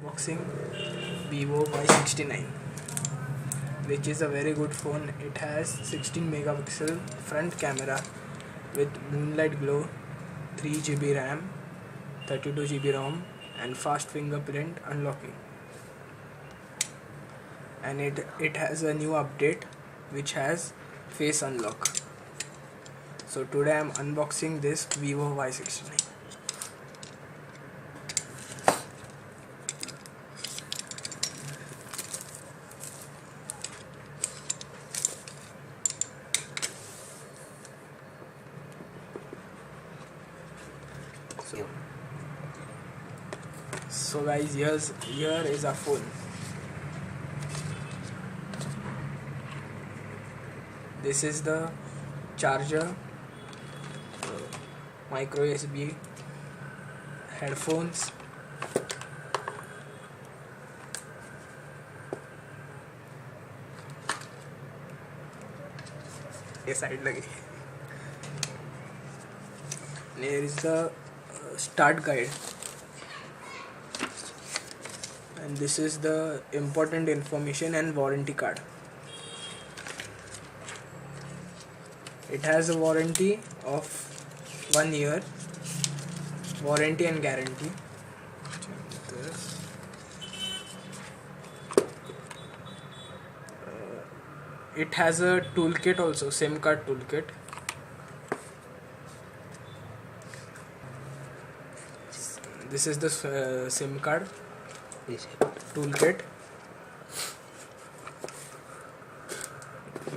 unboxing Vivo Y69, which is a very good phone. It has 16 megapixel front camera with moonlight glow, 3 GB RAM, 32 GB ROM and fast fingerprint unlocking. And it has a new update which has face unlock. So today I am unboxing this Vivo Y69. So guys, here is our phone. This is the charger, micro USB, headphones, ये side लगी. Here is the start guide, and this is the important information and warranty card. It has a warranty of 1 year, warranty and guarantee. It has a toolkit also, SIM card toolkit. This is the SIM card toolkit.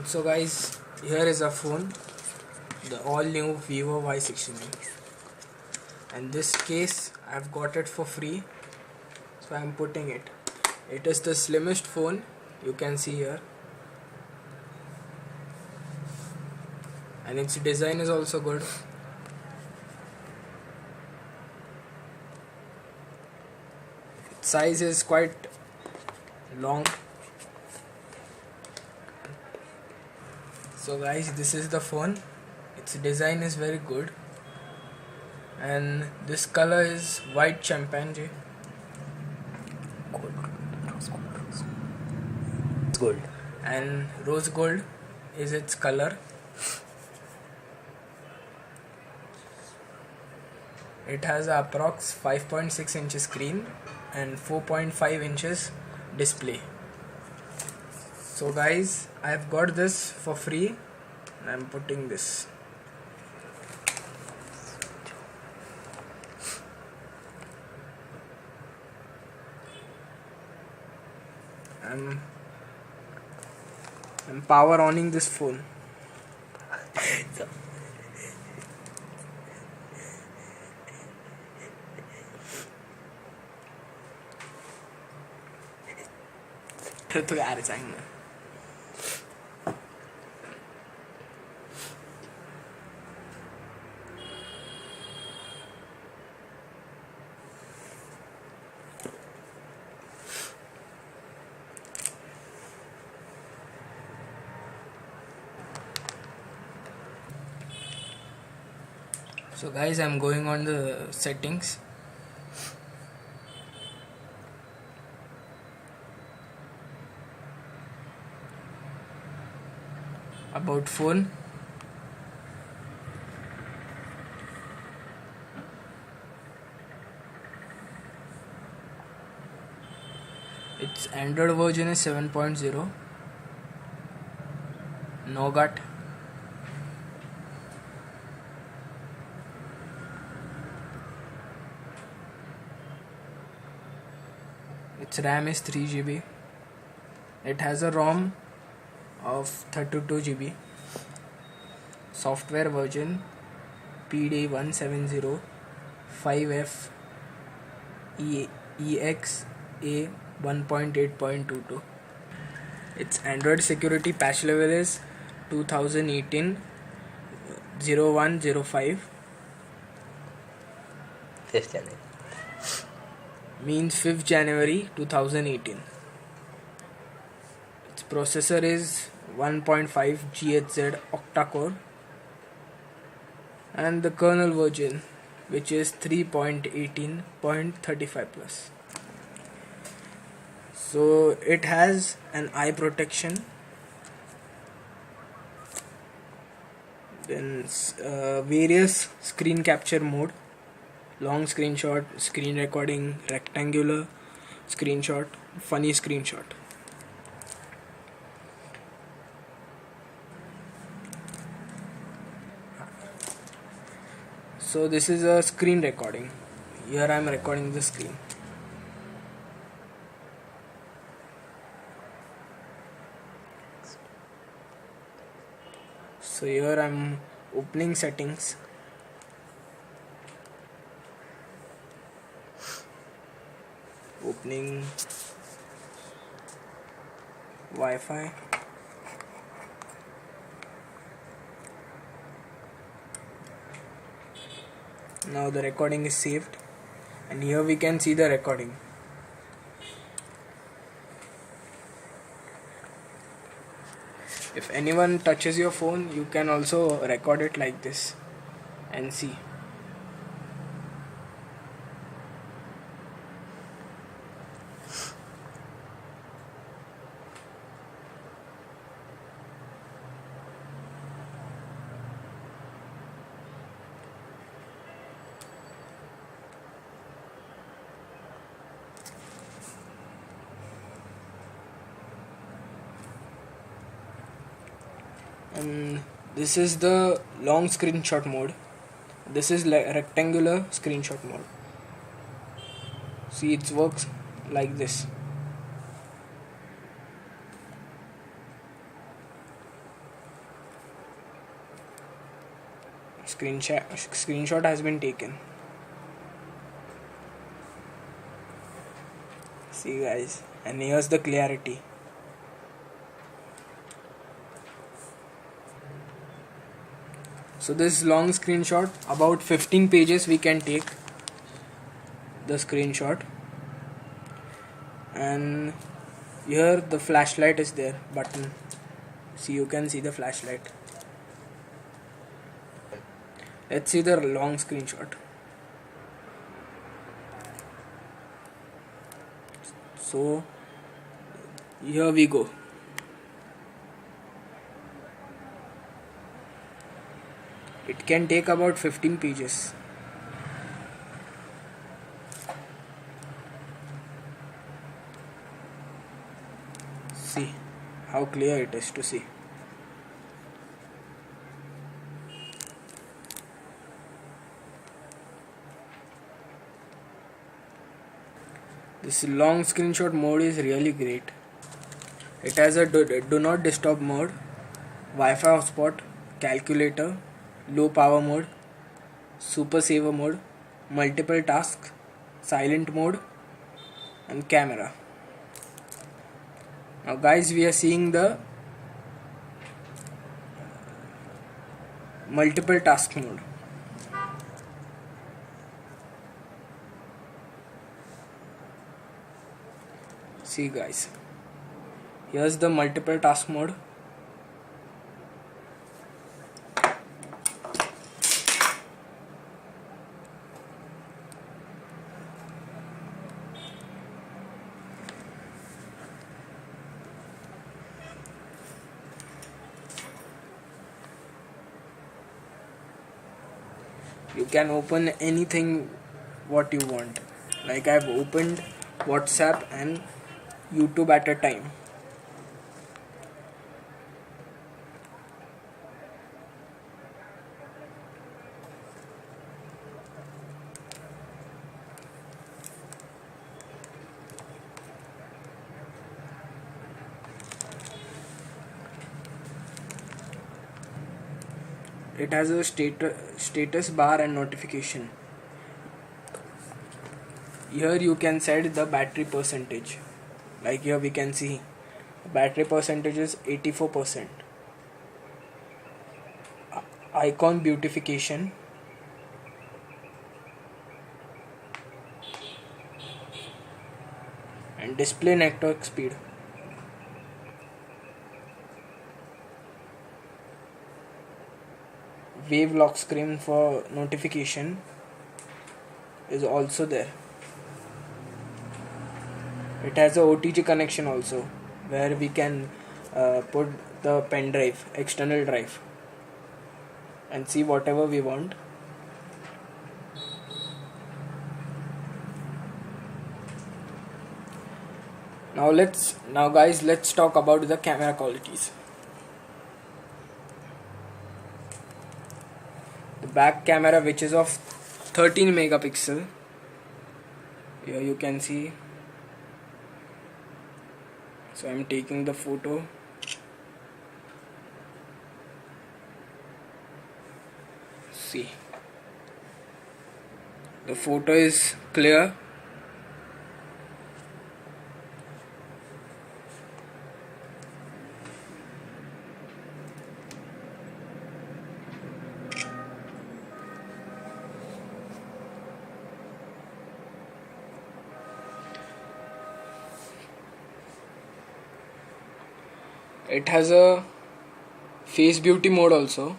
So guys, here is a phone, the all new Vivo Y69, and this case I've got it for free, so I'm putting it. It is the slimmest phone you can see here, and its design is also good. Its size is quite long. So guys, this is the phone. Its design is very good, and this color is white champagne. Gold. And rose gold is its color. It has a approx 5.6 inches screen and 4.5 inches display. So guys, I've got this for free and I'm putting this. I'm power oning this phone. तो यार चाहिए. So guys, I'm going on the settings. About phone. Its Android version is 7.0. Nougat. Its RAM is 3 GB. It has a ROM of 32 GB. Software version PD 170 EXA 1.8.22. Its Android security patch level is 2018 0105. Means 5th January 2018. Its processor is 1.5 GHz octa-core, and the kernel version, which is 3.18.35 plus. So it has an eye protection, then various screen capture mode, long screenshot, screen recording, rectangular screenshot, funny screenshot. So this is a screen recording. Here I am recording the screen. So here I am opening settings. Opening Wi-Fi. Now the recording is saved, and here we can see the recording. If anyone touches your phone, you can also record it like this and see. And this is the long screenshot mode. This is rectangular screenshot mode. See, it works like this. Screenshot has been taken. See guys, and here's the clarity. So this long screenshot, about 15 pages we can take the screenshot. And here the flashlight is there, button. See, you can see the flashlight. Let's see the long screenshot. So here we go. It can take about 15 pages. See how clear it is to see. This long screenshot mode is really great. It has a do not disturb mode, Wi-Fi hotspot, calculator, low power mode, super saver mode, multiple tasks, silent mode, and camera. Now guys, we are seeing the multiple task mode. See guys, here's the multiple task mode. You can open anything what you want. Like I've opened WhatsApp and YouTube at a time. It has a status bar and notification. Here you can set the battery percentage. Like here we can see battery percentage is 84%. Icon beautification. And display network speed. Wave lock screen for notification is also there. It has a OTG connection also, where we can put the pen drive, external drive, and see whatever we want. Now guys, let's talk about the camera qualities. The back camera, which is of 13 megapixel, here you can see. So I'm taking the photo. See, the photo is clear. It has a face beauty mode also.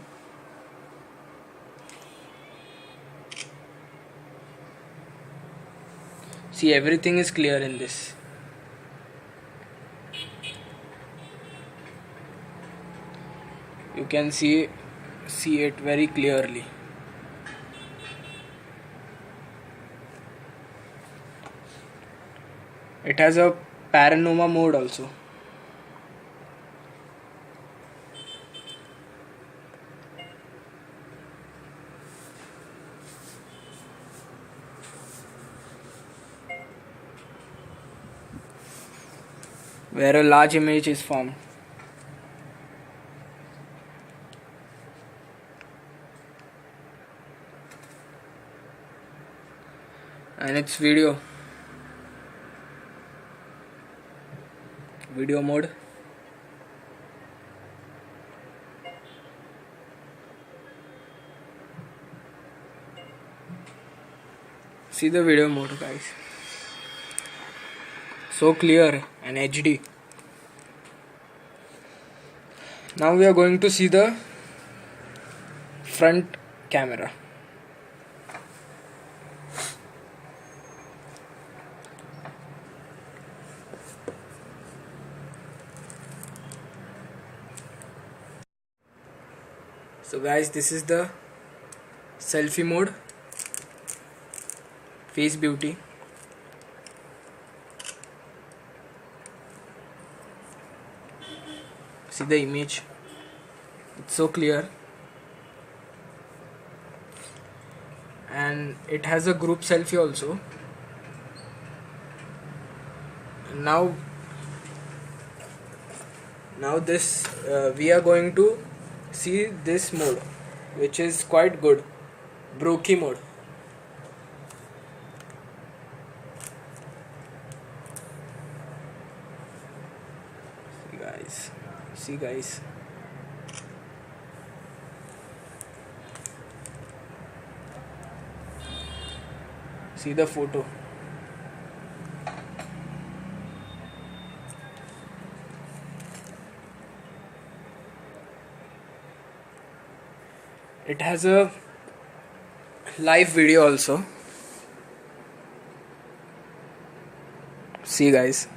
See, everything is clear in this. You can see it very clearly. It has a panorama mode also. Where a large image is formed. And it's video mode. See the video mode, guys. So clear and HD. Now we are going to see the front camera. So guys, this is the selfie mode, face beauty. See the image, it's so clear. And it has a group selfie also. Now this we are going to see this mode, which is quite good, brochure mode. See guys, see the photo. It has a live video also. See guys.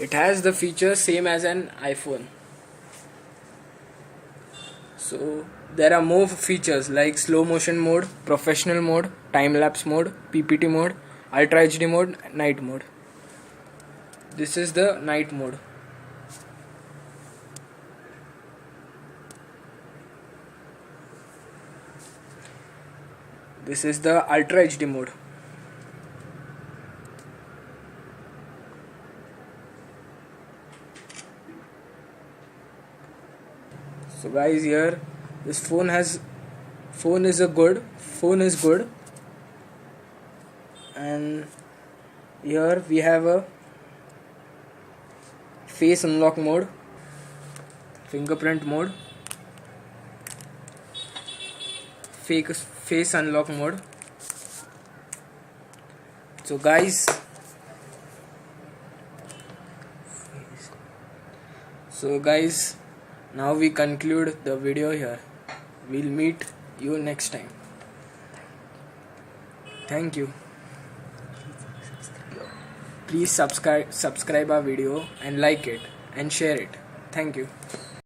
It has the features same as an iPhone. So there are more features like slow motion mode, professional mode, time lapse mode, PPT mode, ultra HD mode, night mode. This is the night mode. This is the ultra HD mode. So guys, here this phone is good, and here we have a face unlock mode, fingerprint mode, face unlock mode. So guys, now we conclude the video here. We'll meet you next time. Thank you. Please subscribe our video and like it and share it. Thank you.